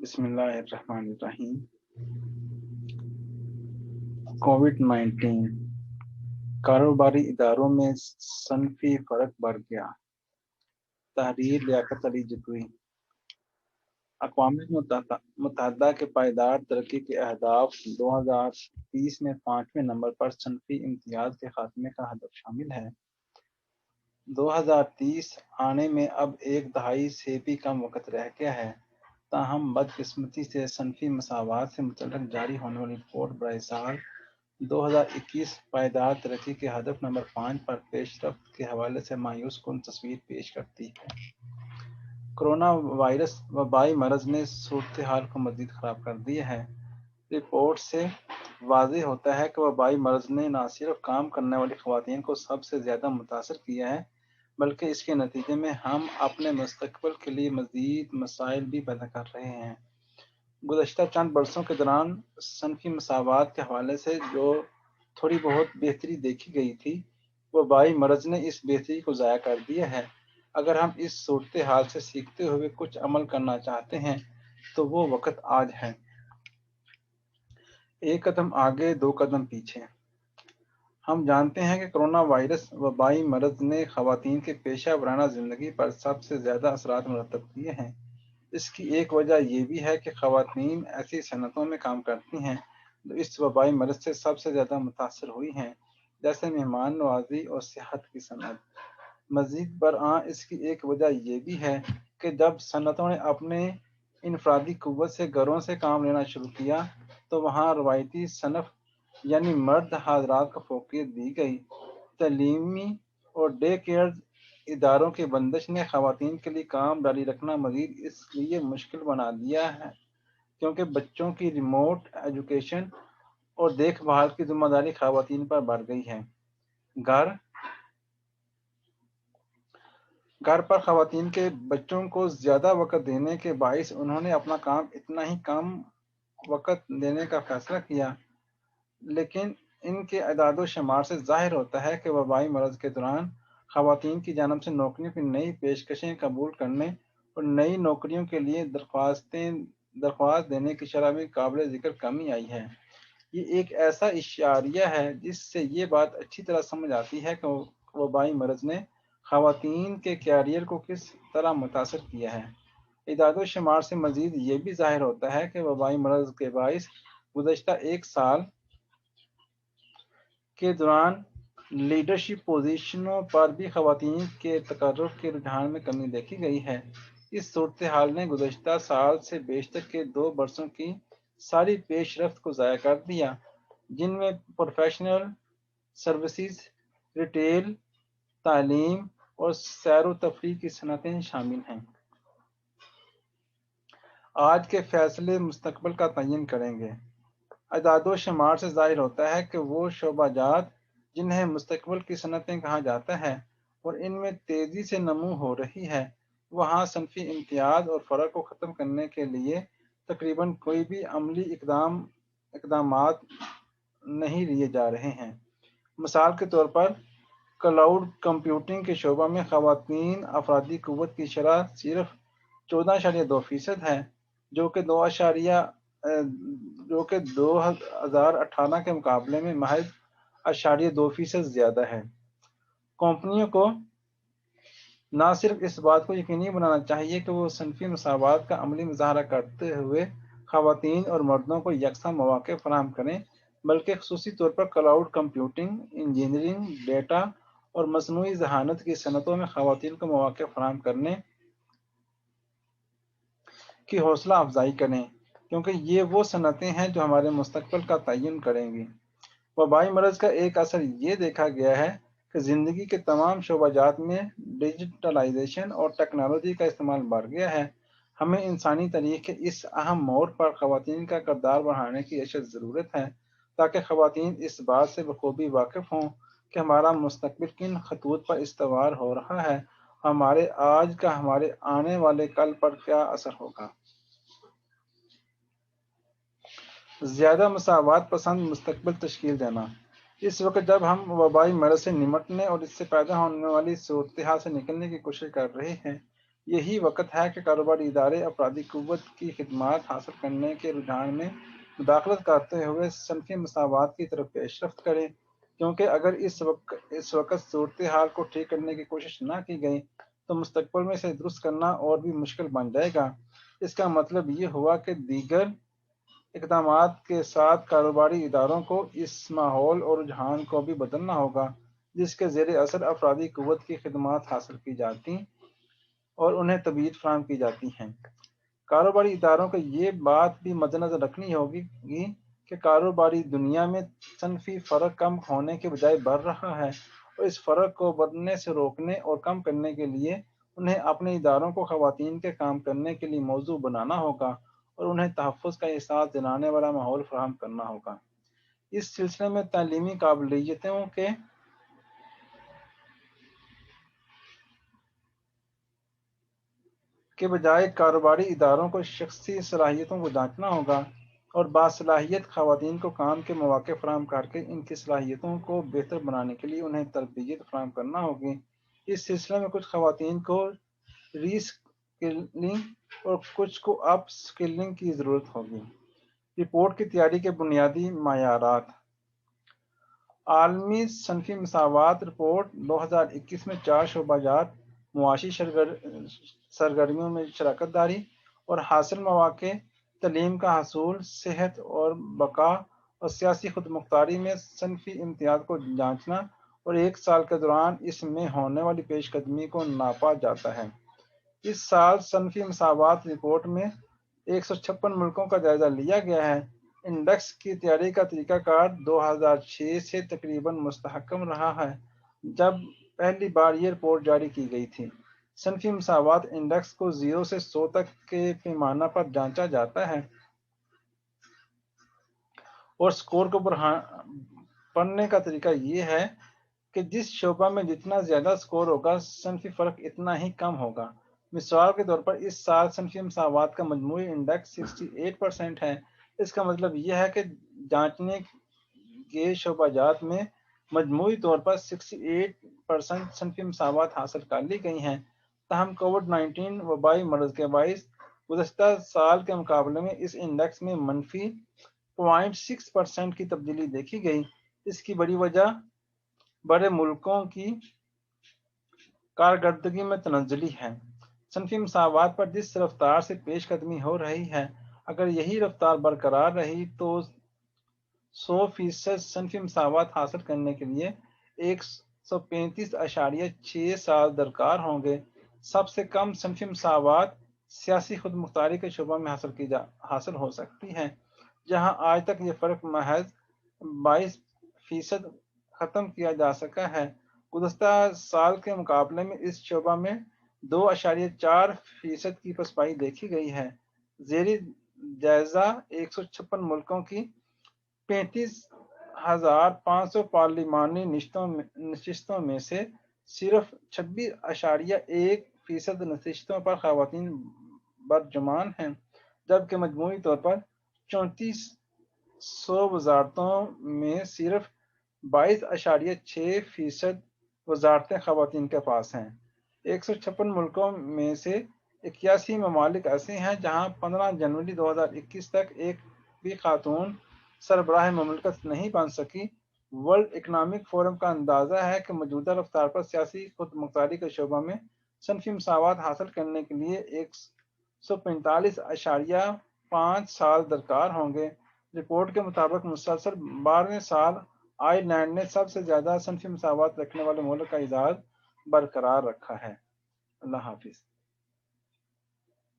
بسم اللہ الرحمن الرحیم۔ کووڈ-19 کاروباری اداروں میں صنفی فرق بڑھ گیا۔ تحریر لیاقت علی جتوئی۔ اقوام متحدہ کے پائیدار ترقی کے اہداف 2030 میں 5ویں نمبر پر صنفی امتیاز کے خاتمے کا ہدف شامل ہے۔ 2030 آنے میں اب ایک دہائی سے بھی کم وقت رہ گیا ہے، تاہم بدقسمتی سے صنفی مساوات سے متعلق جاری ہونے والی رپورٹ برائے سال 2021 پائیدار ترقی کے ہدف نمبر 5 پر پیش رفت کے حوالے سے مایوس کن تصویر پیش کرتی ہے۔ کرونا وائرس وبائی مرض نے صورتحال کو مزید خراب کر دیا ہے۔ رپورٹ سے واضح ہوتا ہے کہ وبائی مرض نے نہ صرف کام کرنے والی خواتین کو سب سے زیادہ متاثر کیا ہے، بلکہ اس کے نتیجے میں ہم اپنے مستقبل کے لیے مزید مسائل بھی پیدا کر رہے ہیں۔ گزشتہ چند برسوں کے دوران صنفی مساوات کے حوالے سے جو تھوڑی بہت بہتری دیکھی گئی تھی، وبائی مرض نے اس بہتری کو ضائع کر دیا ہے۔ اگر ہم اس صورتحال سے سیکھتے ہوئے کچھ عمل کرنا چاہتے ہیں تو وہ وقت آج ہے۔ ایک قدم آگے، دو قدم پیچھے۔ ہم جانتے ہیں کہ کرونا وائرس وبائی مرض نے خواتین کے پیشہ ورانہ زندگی پر سب سے زیادہ اثرات مرتب کیے ہیں۔ اس کی ایک وجہ یہ بھی ہے کہ خواتین ایسی صنعتوں میں کام کرتی ہیں جو اس وبائی مرض سے سب سے زیادہ متاثر ہوئی ہیں، جیسے مہمان نوازی اور صحت کی صنعت۔ مزید برآں اس کی ایک وجہ یہ بھی ہے کہ جب صنعتوں نے اپنے انفرادی قوت سے گھروں سے کام لینا شروع کیا تو وہاں روایتی صنف یعنی مرد حضرات کو فوقیت دی گئی۔ تعلیمی اور ڈے کیئر اداروں کی بندش نے خواتین کے لیے کام جاری رکھنا مزید اس لیے مشکل بنا دیا ہے کیونکہ بچوں کی ریموٹ ایجوکیشن اور دیکھ بھال کی ذمہ داری خواتین پر بڑھ گئی ہے۔ گھر پر خواتین کے بچوں کو زیادہ وقت دینے کے باعث انہوں نے اپنا کام اتنا ہی کم وقت دینے کا فیصلہ کیا، لیکن ان کے اعداد و شمار سے ظاہر ہوتا ہے کہ وبائی مرض کے دوران خواتین کی جانب سے نوکریوں کی نئی پیشکشیں قبول کرنے اور نئی نوکریوں کے لیے درخواست دینے کی شرح میں قابل ذکر کمی آئی ہے۔ یہ ایک ایسا اشاریہ ہے جس سے یہ بات اچھی طرح سمجھ آتی ہے کہ وبائی مرض نے خواتین کے کیریئر کو کس طرح متاثر کیا ہے۔ اعداد و شمار سے مزید یہ بھی ظاہر ہوتا ہے کہ وبائی مرض کے باعث گزشتہ ایک سال کے دوران لیڈرشپ پوزیشنوں پر بھی خواتین کے تقرر کے رجحان میں کمی دیکھی گئی ہے۔ اس صورتحال نے گزشتہ سال سے بیشتر کے 2 برسوں کی ساری پیش رفت کو ضائع کر دیا، جن میں پروفیشنل سروسز، ریٹیل، تعلیم اور سیر و تفریح کی صنعتیں شامل ہیں۔ آج کے فیصلے مستقبل کا تعین کریں گے۔ اعداد و شمار سے ظاہر ہوتا ہے کہ وہ شعبہ جات جنہیں مستقبل کی صنعتیں کہا جاتا ہے اور ان میں تیزی سے نمو ہو رہی ہے، وہاں صنفی امتیاز اور فرق کو ختم کرنے کے لیے تقریباً کوئی بھی عملی اقدامات نہیں لیے جا رہے ہیں۔ مثال کے طور پر کلاؤڈ کمپیوٹنگ کے شعبہ میں خواتین افرادی قوت کی شرح صرف 14.2% ہے، جو کہ 2018 کے مقابلے میں محض 0.2% زیادہ ہے۔ کمپنیوں کو نہ صرف اس بات کو یقینی بنانا چاہیے کہ وہ صنفی مساوات کا عملی مظاہرہ کرتے ہوئے خواتین اور مردوں کو یکساں مواقع فراہم کریں، بلکہ خصوصی طور پر کلاؤڈ کمپیوٹنگ، انجینئرنگ، ڈیٹا اور مصنوعی ذہانت کی صنعتوں میں خواتین کو مواقع فراہم کرنے کی حوصلہ افزائی کریں، کیونکہ یہ وہ صنعتیں ہیں جو ہمارے مستقبل کا تعین کریں گی۔ وبائی مرض کا ایک اثر یہ دیکھا گیا ہے کہ زندگی کے تمام شعبہ جات میں ڈیجیٹلائزیشن اور ٹیکنالوجی کا استعمال بڑھ گیا ہے۔ ہمیں انسانی تاریخ کے اس اہم موڑ پر خواتین کا کردار بڑھانے کی اشد ضرورت ہے، تاکہ خواتین اس بات سے بخوبی واقف ہوں کہ ہمارا مستقبل کن خطوط پر استوار ہو رہا ہے، ہمارے آج کا ہمارے آنے والے کل پر کیا اثر ہوگا۔ زیادہ مساوات پسند مستقبل تشکیل دینا۔ اس وقت جب ہم وبائی مرض سے نمٹنے اور اس سے پیدا ہونے والی صورتحال سے نکلنے کی کوشش کر رہے ہیں، یہی وقت ہے کہ کاروباری ادارے افرادی قوت کی خدمات حاصل کرنے کے رجحان میں مداخلت کرتے ہوئے صنفی مساوات کی طرف پیش رفت کریں، کیونکہ اگر اس وقت صورتحال کو ٹھیک کرنے کی کوشش نہ کی گئی تو مستقبل میں اسے درست کرنا اور بھی مشکل بن جائے گا۔ اس کا مطلب یہ ہوا کہ دیگر اقدامات کے ساتھ کاروباری اداروں کو اس ماحول اور رجحان کو بھی بدلنا ہوگا جس کے زیر اثر افرادی قوت کی خدمات حاصل کی جاتی اور انہیں تبدیل فراہم کی جاتی ہیں۔ کاروباری اداروں کو یہ بات بھی مد نظر رکھنی ہوگی کہ کاروباری دنیا میں صنفی فرق کم ہونے کے بجائے بڑھ رہا ہے، اور اس فرق کو بڑھنے سے روکنے اور کم کرنے کے لیے انہیں اپنے اداروں کو خواتین کے کام کرنے کے لیے موزوں بنانا ہوگا اور انہیں تحفظ کا احساس دلانے والا ماحول فراہم کرنا ہوگا۔ اس سلسلے میں تعلیمی قابلیتوں کے بجائے کاروباری اداروں کو شخصی صلاحیتوں کو جانچنا ہوگا اور باصلاحیت خواتین کو کام کے مواقع فراہم کر کے ان کی صلاحیتوں کو بہتر بنانے کے لیے انہیں تربیت فراہم کرنا ہوگی۔ اس سلسلے میں کچھ خواتین کو ری اسکلنگ اور کچھ کو اپ اسکلنگ کی ضرورت ہوگی۔ رپورٹ کی تیاری کے بنیادی معیارات۔ عالمی صنفی مساوات رپورٹ 2021 میں 4 شعبہ جات: معاشی سرگرمیوں میں شراکت داری اور حاصل مواقع، تعلیم کا حصول، صحت اور بقا، اور سیاسی خود مختاری میں صنفی امتیاز کو جانچنا اور ایک سال کے دوران اس میں ہونے والی پیش قدمی کو ناپا جاتا ہے۔ اس سال صنفی مساوات رپورٹ میں 156 ملکوں کا جائزہ لیا گیا ہے۔ انڈیکس کی تیاری کا طریقہ کار 2006 سے تقریباً مستحکم رہا ہے جب پہلی بار یہ رپورٹ جاری کی گئی تھی۔ صنفی مساوات انڈیکس کو 0 سے 100 تک کے پیمانہ پر جانچا جاتا ہے اور سکور کو پڑھنے کا طریقہ یہ ہے کہ جس شعبہ میں جتنا زیادہ سکور ہوگا صنفی فرق اتنا ہی کم ہوگا۔ مثال کے طور پر اس سال صنفی مساوات کا مجموعی انڈیکس 68% ہے۔ اس کا مطلب یہ ہے کہ جانچنے کے شعبہ جات میں مجموعی طور پر 68% صنفی مساوات حاصل کر لی گئی ہیں۔ تاہم کووڈ-19 وبائی مرض کے باعث گزشتہ سال کے مقابلے میں اس انڈیکس میں منفی 0.6% کی تبدیلی دیکھی گئی۔ اس کی بڑی وجہ بڑے ملکوں کی کارکردگی میں تنزلی ہے۔ صنفی مساوات پر جس رفتار سے پیش قدمی ہو رہی ہے، اگر یہی رفتار برقرار رہی تو 100% صنفی مساوات حاصل کرنے کے لیے 135.6 سال درکار ہوں گے۔ سب سے کم صنفی مساوات سیاسی خود مختاری کے شعبہ میں حاصل ہو سکتی ہے، جہاں آج تک یہ فرق محض 22% ختم کیا جا سکا ہے۔ گزشتہ سال کے مقابلے میں اس شعبہ میں 2.4% کی پسپائی دیکھی گئی ہے۔ زیر جائزہ 156 ملکوں کی 35,500 پارلیمانی نشستوں میں سے صرف 26.1% نشستوں پر خواتین برجمان ہیں، جبکہ مجموعی طور پر 3400 وزارتوں میں صرف 22.6% وزارتیں خواتین کے پاس ہیں۔ 156 ملکوں میں سے 81 ممالک ایسے ہیں جہاں 15 جنوری 2021 تک ایک بھی خاتون سربراہ مملکت نہیں بن سکی۔ ورلڈ اکنامک فورم کا اندازہ ہے کہ موجودہ رفتار پر سیاسی خود مختاری کے شعبہ میں صنفی مساوات حاصل کرنے کے لیے 145.5 سال درکار ہوں گے۔ رپورٹ کے مطابق مسلسل 12ویں سال آئی لینڈ نے سب سے زیادہ صنفی مساوات رکھنے والے ملک کا اعزاز برقرار رکھا ہے۔ اللہ حافظ۔